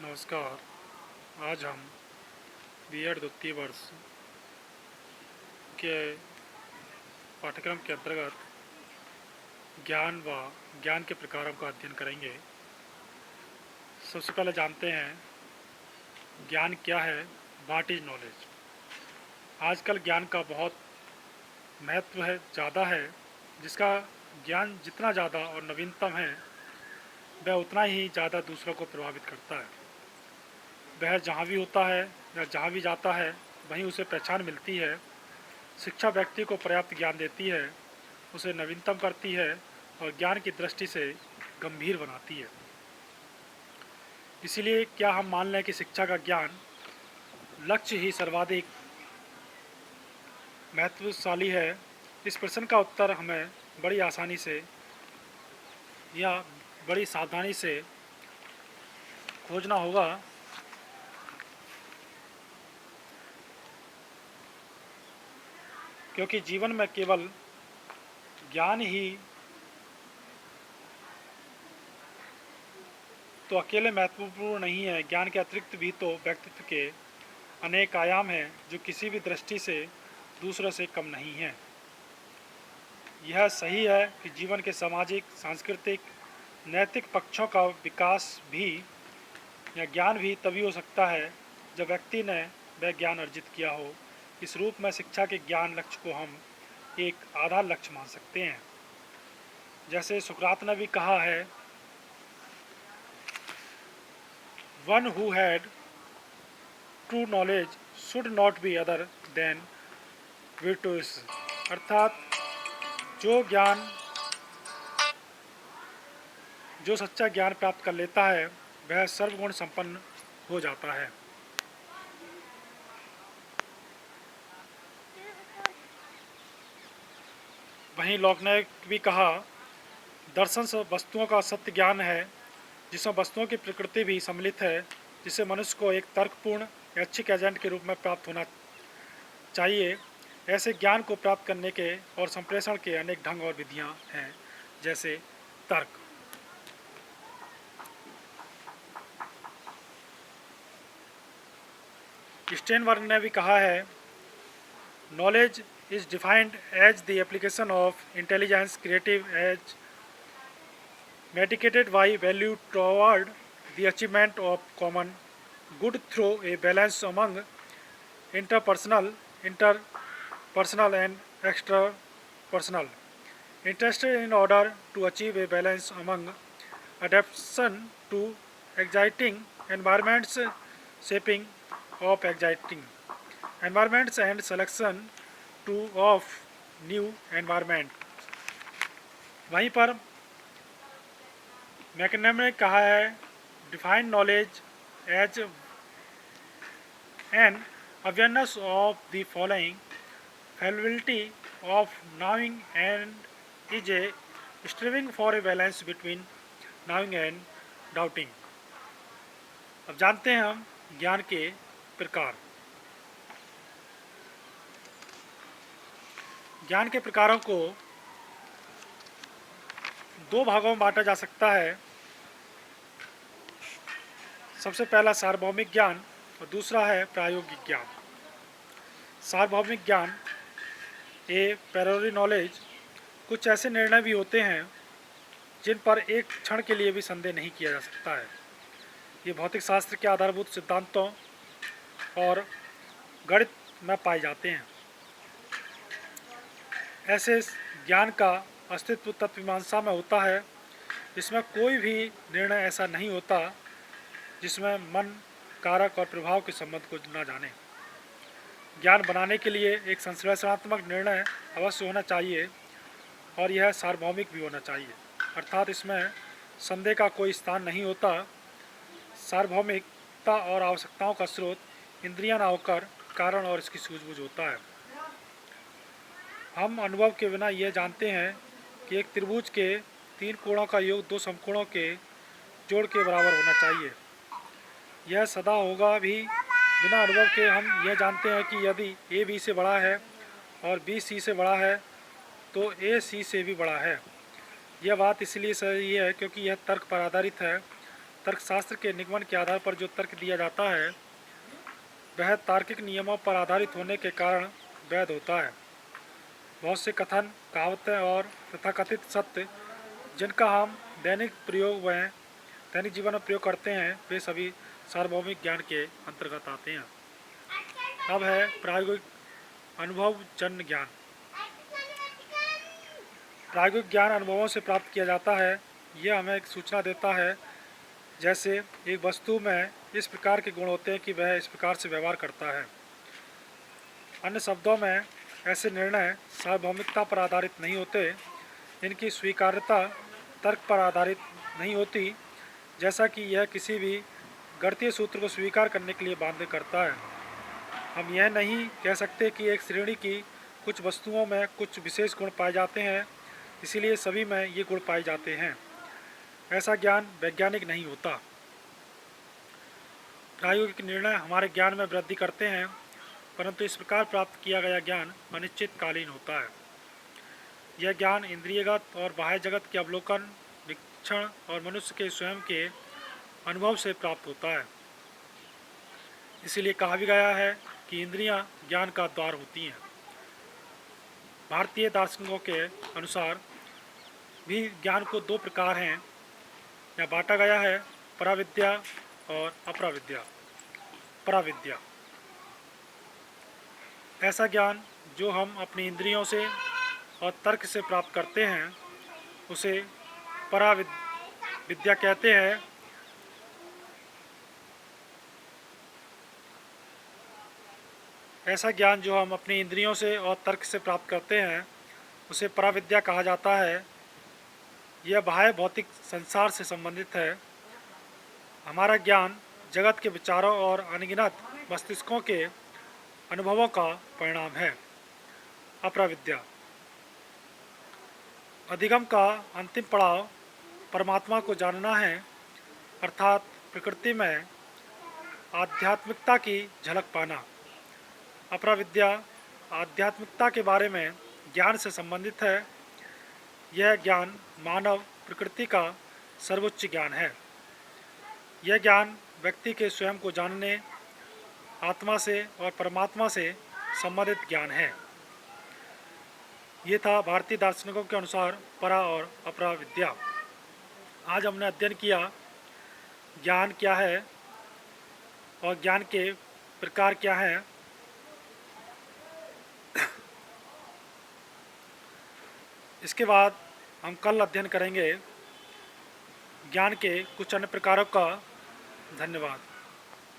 नमस्कार। आज हम बीएड द्वितीय वर्ष के पाठ्यक्रम के अंतर्गत ज्ञान के प्रकारों का अध्ययन करेंगे। सबसे पहले जानते हैं ज्ञान क्या है। What is knowledge. आजकल ज्ञान का बहुत महत्व है, ज़्यादा है। जिसका ज्ञान जितना ज़्यादा और नवीनतम है वह उतना ही ज़्यादा दूसरों को प्रभावित करता है। वह जहाँ भी होता है या जहाँ भी जाता है वहीं उसे पहचान मिलती है। शिक्षा व्यक्ति को पर्याप्त ज्ञान देती है, उसे नवीनतम करती है और ज्ञान की दृष्टि से गंभीर बनाती है। इसीलिए क्या हम मान लें कि शिक्षा का ज्ञान लक्ष्य ही सर्वाधिक महत्वशाली है? इस प्रश्न का उत्तर हमें बड़ी आसानी से या बड़ी सावधानी से खोजना होगा, क्योंकि जीवन में केवल ज्ञान ही तो अकेले महत्वपूर्ण नहीं है। ज्ञान के अतिरिक्त भी तो व्यक्तित्व के अनेक आयाम हैं जो किसी भी दृष्टि से दूसरों से कम नहीं हैं। यह सही है कि जीवन के सामाजिक, सांस्कृतिक, नैतिक पक्षों का विकास भी या ज्ञान भी तभी हो सकता है जब व्यक्ति ने वह ज्ञान अर्जित किया हो। इस रूप में शिक्षा के ज्ञान लक्ष्य को हम एक आधार लक्ष्य मान सकते हैं। जैसे सुकरात ने भी कहा है, one who had true knowledge should not be other than virtuous। अर्थात जो सच्चा ज्ञान प्राप्त कर लेता है वह सर्वगुण संपन्न हो जाता है। वहीं लॉक ने भी कहा, दर्शन से वस्तुओं का सत्य ज्ञान है जिसमें वस्तुओं की प्रकृति भी सम्मिलित है, जिसे मनुष्य को एक तर्कपूर्ण ऐच्छिक एजेंट के रूप में प्राप्त होना चाहिए। ऐसे ज्ञान को प्राप्त करने के और संप्रेषण के अनेक ढंग और विधियां हैं, जैसे तर्क। स्टेनबर्ग ने भी कहा है, knowledge is defined as the application of intelligence creative as medicated by value toward the achievement of common good through a balance among interpersonal and extrapersonal interested in order to achieve a balance among adaptation to exciting environments, shaping of exciting environments and selection to of new environment। वहीं पर मैकनम ने कहा है, define knowledge as an awareness of the following fallibility of knowing and is a striving for a balance between knowing and doubting. अब जानते हैं हम ज्ञान के प्रकार। ज्ञान के प्रकारों को दो भागों में बांटा जा सकता है। सबसे पहला सार्वभौमिक ज्ञान और दूसरा है प्रायोगिक ज्ञान। सार्वभौमिक ज्ञान ए प्रायोरी नॉलेज कुछ ऐसे निर्णय भी होते हैं जिन पर एक क्षण के लिए भी संदेह नहीं किया जा सकता है। ये भौतिक शास्त्र के आधारभूत सिद्धांतों और गणित में पाए जाते हैं। ऐसे ज्ञान का अस्तित्व तत्वमीमांसा में होता है। इसमें कोई भी निर्णय ऐसा नहीं होता जिसमें मन, कारक और प्रभाव के संबंध को न जाने। ज्ञान बनाने के लिए एक संश्लेषणात्मक निर्णय अवश्य होना चाहिए और यह सार्वभौमिक भी होना चाहिए, अर्थात इसमें संदेह का कोई स्थान नहीं होता। सार्वभौमिकता और आवश्यकताओं का स्रोत इंद्रियां न होकर कारण और इसकी सूझबूझ होता है। हम अनुभव के बिना यह जानते हैं कि एक त्रिभुज के 3 कोणों का योग 2 समकोणों के जोड़ के बराबर होना चाहिए। यह सदा होगा भी। बिना अनुभव के हम यह जानते हैं कि यदि ए बी से बड़ा है और बी सी से बड़ा है तो ए सी से भी बड़ा है। यह बात इसलिए सही है क्योंकि यह तर्क पर आधारित है तर्कशास्त्र के निगमन के आधार पर जो तर्क दिया जाता है वह तार्किक नियमों पर आधारित होने के कारण वैध होता है। बहुत से कथन, कहावतें और तथाकथित सत्य जिनका हम दैनिक जीवन में प्रयोग करते हैं वे सभी सार्वभौमिक ज्ञान के अंतर्गत आते हैं। अब है प्रायोगिक अनुभवजन्य ज्ञान। प्रायोगिक ज्ञान अनुभवों से प्राप्त किया जाता है। यह हमें एक सूचना देता है, जैसे एक वस्तु में इस प्रकार के गुण होते हैं कि वह इस प्रकार से व्यवहार करता है। अन्य शब्दों में ऐसे निर्णय सार्वभौमिकता पर आधारित नहीं होते, इनकी स्वीकार्यता तर्क पर आधारित नहीं होती, जैसा कि यह किसी भी गणितीय सूत्र को स्वीकार करने के लिए बाध्य करता है। हम यह नहीं कह सकते कि एक श्रेणी की कुछ वस्तुओं में कुछ विशेष गुण पाए जाते हैं, इसीलिए सभी में ये गुण पाए जाते हैं। ऐसा ज्ञान वैज्ञानिक नहीं होता। प्रायोगिक निर्णय हमारे ज्ञान में वृद्धि करते हैं, परंतु इस प्रकार प्राप्त किया गया ज्ञान अनिश्चितकालीन होता है। यह ज्ञान इंद्रियगत और बाह्य जगत के अवलोकन, वीक्षण और मनुष्य के स्वयं के अनुभव से प्राप्त होता है। इसीलिए कहा भी गया है कि इंद्रियां ज्ञान का द्वार होती हैं। भारतीय दार्शनिकों के अनुसार भी ज्ञान को दो प्रकार हैं या बांटा गया है, पराविद्या और अपराविद्या। पराविद्या ऐसा ज्ञान जो हम अपनी इंद्रियों से और तर्क से प्राप्त करते हैं उसे पराविद्या कहते हैं। ऐसा ज्ञान जो हम अपनी इंद्रियों से और तर्क से प्राप्त करते हैं उसे पराविद्या कहा जाता है। यह बाह्य भौतिक संसार से संबंधित है। हमारा ज्ञान जगत के विचारों और अनगिनत मस्तिष्कों के अनुभवों का परिणाम है। अपराविद्या अधिगम का अंतिम पड़ाव परमात्मा को जानना है, अर्थात प्रकृति में आध्यात्मिकता की झलक पाना। अपराविद्या आध्यात्मिकता के बारे में ज्ञान से संबंधित है। यह ज्ञान मानव प्रकृति का सर्वोच्च ज्ञान है। यह ज्ञान व्यक्ति के स्वयं को जानने, आत्मा से और परमात्मा से संबंधित ज्ञान है। ये था भारतीय दार्शनिकों के अनुसार परा और अपरा विद्या। आज हमने अध्ययन किया ज्ञान क्या है और ज्ञान के प्रकार क्या हैं। इसके बाद हम कल अध्ययन करेंगे ज्ञान के कुछ अन्य प्रकारों का। धन्यवाद।